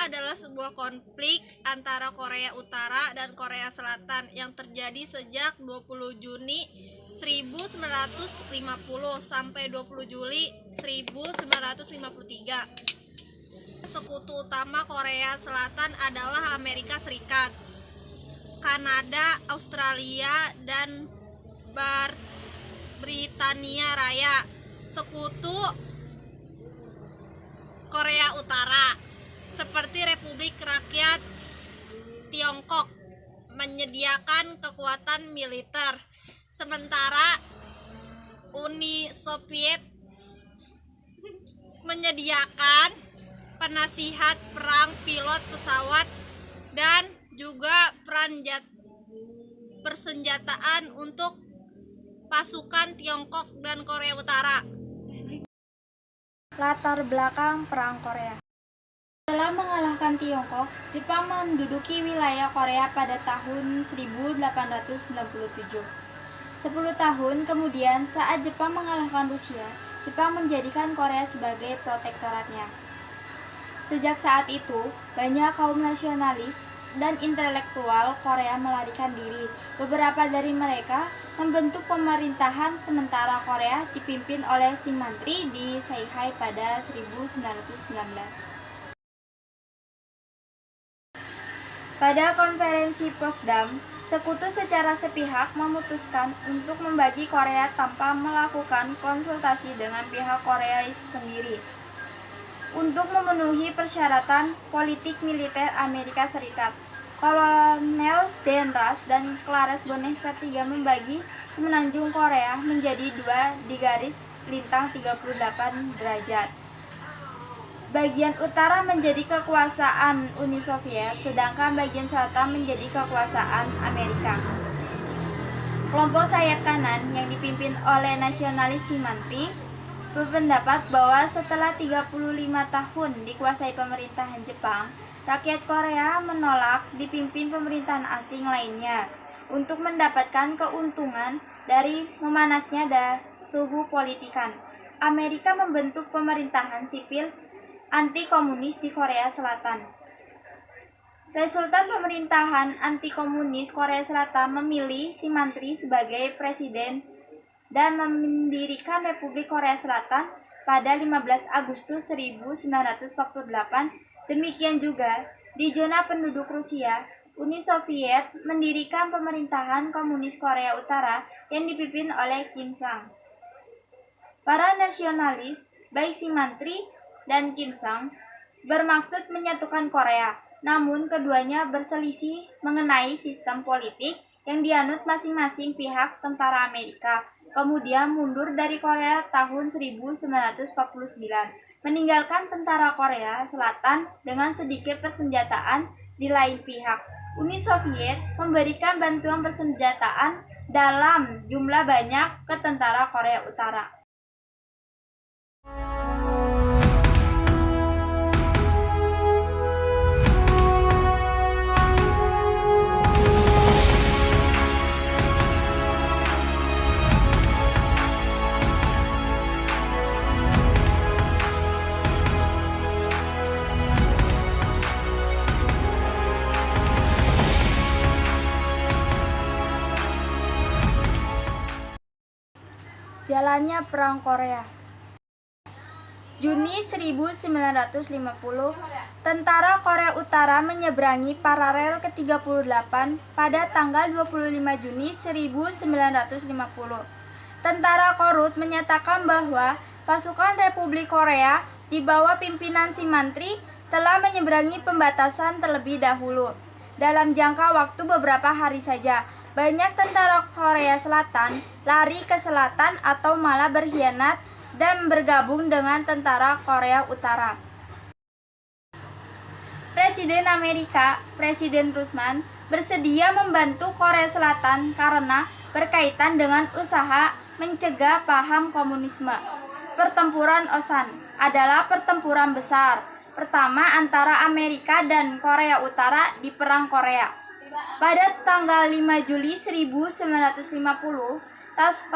adalah sebuah konflik antara Korea Utara dan Korea Selatan yang terjadi sejak 20 Juni 1950 sampai 20 Juli 1953. Sekutu utama Korea Selatan adalah Amerika Serikat, Kanada, Australia, dan Britania Raya. Sekutu Korea Utara seperti Republik Rakyat Tiongkok menyediakan kekuatan militer, sementara Uni Soviet menyediakan penasihat perang, pilot pesawat, dan juga persenjataan untuk pasukan Tiongkok dan Korea Utara. Latar belakang Perang Korea. Setelah mengalahkan Tiongkok, Jepang menduduki wilayah Korea pada tahun 1897. 10 tahun kemudian, saat Jepang mengalahkan Rusia, Jepang menjadikan Korea sebagai protektoratnya. Sejak saat itu, banyak kaum nasionalis dan intelektual Korea melarikan diri. Beberapa dari mereka membentuk pemerintahan sementara Korea dipimpin oleh Simantri di Shanghai pada 1919. Pada konferensi Potsdam, sekutu secara sepihak memutuskan untuk membagi Korea tanpa melakukan konsultasi dengan pihak Korea sendiri. Untuk memenuhi persyaratan politik militer Amerika Serikat, Kolonel Dan Rush dan Clarence Bonnet III membagi semenanjung Korea menjadi dua di garis lintang 38 derajat. Bagian utara menjadi kekuasaan Uni Soviet, sedangkan bagian selatan menjadi kekuasaan Amerika. Kelompok sayap kanan yang dipimpin oleh nasionalis Simantri berpendapat bahwa setelah 35 tahun dikuasai pemerintahan Jepang, rakyat Korea menolak dipimpin pemerintahan asing lainnya untuk mendapatkan keuntungan dari memanasnya suhu politikan. Amerika membentuk pemerintahan sipil anti-komunis di Korea Selatan. Resultan pemerintahan anti-komunis Korea Selatan memilih Simantri sebagai presiden dan mendirikan Republik Korea Selatan pada 15 Agustus 1948. Demikian juga di zona penduduk Rusia, Uni Soviet mendirikan pemerintahan komunis Korea Utara yang dipimpin oleh Kim Sang. Para nasionalis, baik Simantri dan Kim Sang, bermaksud menyatukan Korea, namun keduanya berselisih mengenai sistem politik yang dianut masing-masing pihak. Tentara Amerika kemudian mundur dari Korea tahun 1949, meninggalkan tentara Korea Selatan dengan sedikit persenjataan di lain pihak. Uni Soviet memberikan bantuan persenjataan dalam jumlah banyak ke tentara Korea Utara. Jalannya Perang Korea. Juni 1950, tentara Korea Utara menyeberangi paralel ke-38 pada tanggal 25 Juni 1950. Tentara Korut menyatakan bahwa pasukan Republik Korea di bawah pimpinan Simantri telah menyeberangi pembatasan terlebih dahulu. Dalam jangka waktu beberapa hari saja, banyak tentara Korea Selatan lari ke selatan atau malah berkhianat dan bergabung dengan tentara Korea Utara. Presiden Amerika, Presiden Truman, bersedia membantu Korea Selatan karena berkaitan dengan usaha mencegah paham komunisme. Pertempuran Osan adalah pertempuran besar pertama antara Amerika dan Korea Utara di Perang Korea. Pada tanggal 5 Juli 1950, Task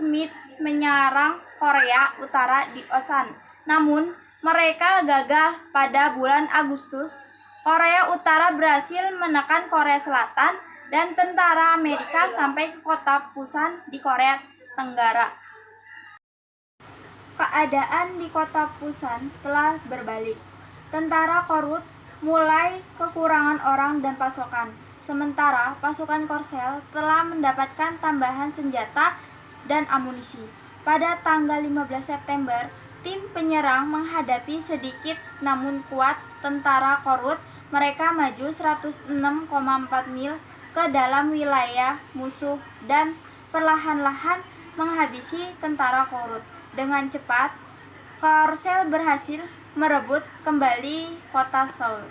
Smith menyerang Korea Utara di Osan. Namun, mereka gagal pada bulan Agustus Korea Utara berhasil menekan Korea Selatan dan tentara Amerika sampai ke kota Pusan di Korea Tenggara. Keadaan di kota Pusan telah berbalik. Tentara Korut mulai kekurangan orang dan pasokan, sementara pasukan Korsel telah mendapatkan tambahan senjata dan amunisi. Pada tanggal 15 September, tim penyerang menghadapi sedikit namun kuat tentara Korut. Mereka maju 106,4 mil ke dalam wilayah musuh dan perlahan-lahan menghabisi tentara Korut. Dengan cepat, Korsel berhasil merebut kembali kota Seoul.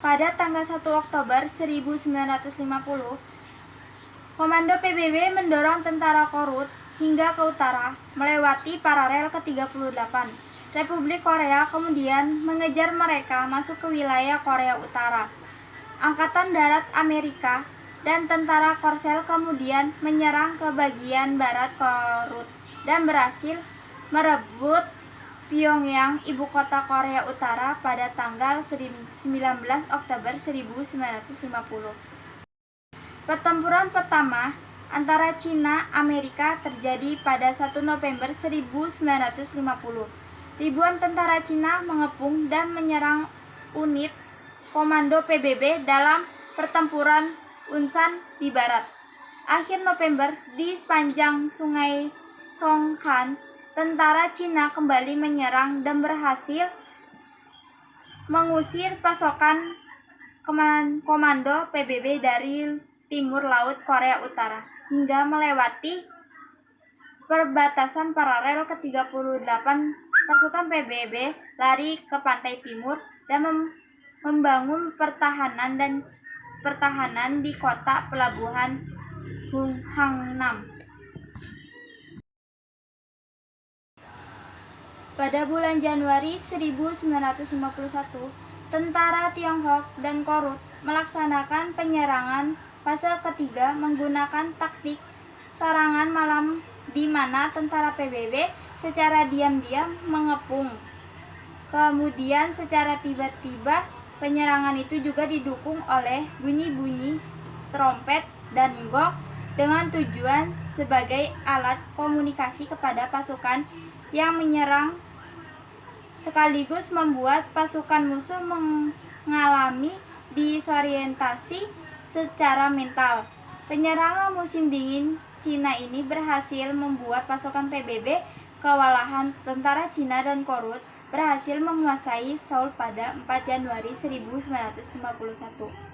Pada tanggal 1 Oktober 1950, Komando PBB mendorong tentara Korut hingga ke utara, melewati paralel ke-38. Republik Korea kemudian mengejar mereka masuk ke wilayah Korea Utara. Angkatan Darat Amerika dan tentara Korsel kemudian menyerang ke bagian barat Korut dan berhasil merebut Pyongyang, ibu kota Korea Utara, pada tanggal 19 Oktober 1950. Pertempuran pertama antara Cina Amerika terjadi pada 1 November 1950. Ribuan tentara Cina mengepung dan menyerang unit Komando PBB dalam pertempuran Unsan di barat. Akhir November, di sepanjang sungai Konghan, tentara Cina kembali menyerang dan berhasil mengusir pasukan Komando PBB dari timur laut Korea Utara hingga melewati perbatasan paralel ke-38. Pasukan PBB lari ke pantai timur dan membangun pertahanan di kota pelabuhan Hungnam. Pada bulan Januari 1951, tentara Tiongkok dan Korut melaksanakan penyerangan fase ketiga menggunakan taktik serangan malam di mana tentara PBB secara diam-diam mengepung. Kemudian secara tiba-tiba penyerangan itu juga didukung oleh bunyi-bunyi trompet dan gong dengan tujuan sebagai alat komunikasi kepada pasukan yang menyerang, sekaligus membuat pasukan musuh mengalami disorientasi secara mental. Penyerangan musim dingin Cina ini berhasil membuat pasukan PBB kewalahan. Tentara Cina dan Korut berhasil menguasai Seoul pada 4 Januari 1951.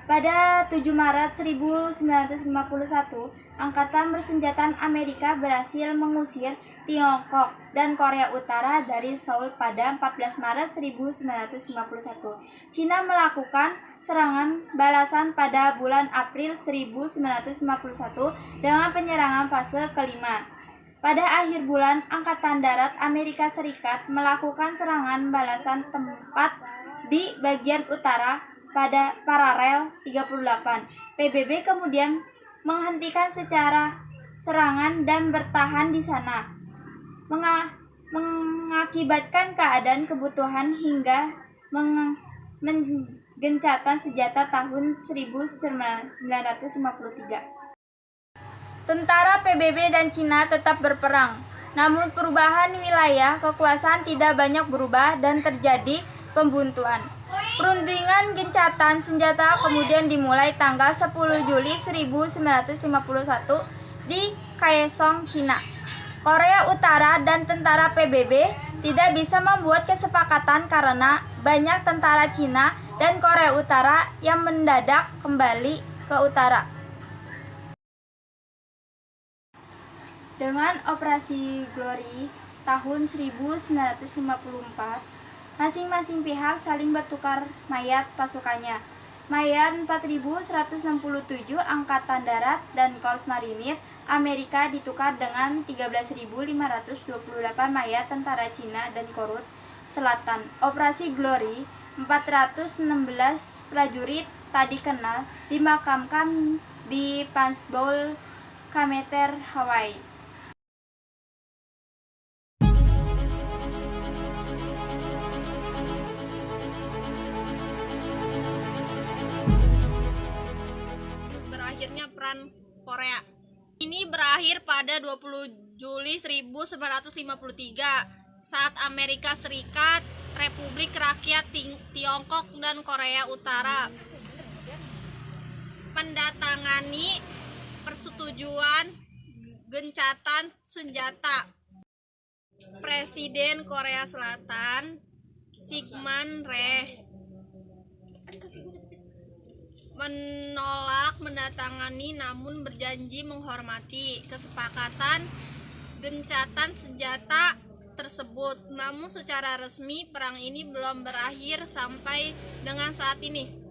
Pada 7 Maret 1951, Angkatan Bersenjata Amerika berhasil mengusir Tiongkok dan Korea Utara dari Seoul pada 14 Maret 1951. Cina melakukan serangan balasan pada bulan April 1951 dengan penyerangan fase kelima. Pada akhir bulan, Angkatan Darat Amerika Serikat melakukan serangan balasan tempat di bagian utara pada paralel 38. PBB kemudian menghentikan secara serangan dan bertahan di sana, mengakibatkan keadaan kebutuhan hingga menggencatan senjata tahun 1953. Tentara PBB dan Cina tetap berperang, namun perubahan wilayah kekuasaan tidak banyak berubah dan terjadi pembuntuan. Perundingan gencatan senjata kemudian dimulai tanggal 10 Juli 1951 di Kaesong, Cina. Korea Utara dan tentara PBB tidak bisa membuat kesepakatan karena banyak tentara Cina dan Korea Utara yang mendadak kembali ke utara. Dengan Operasi Glory tahun 1954, masing-masing pihak saling bertukar mayat pasukannya. Mayat 4.167 Angkatan Darat dan Korps Marinir Amerika ditukar dengan 13.528 mayat tentara Cina dan Korut Selatan. Operasi Glory, 416 prajurit tak dikenal dimakamkan di Punchbowl, Kemeter, Hawaii. berakhirnya Perang Korea. Ini berakhir pada 20 Juli 1953 saat Amerika Serikat, Republik Rakyat Tiongkok, dan Korea Utara mendatangani persetujuan gencatan senjata. Presiden Korea Selatan Syngman Rhee menolak mendatangani namun berjanji menghormati kesepakatan gencatan senjata tersebut. Namun secara resmi perang ini belum berakhir sampai dengan saat ini.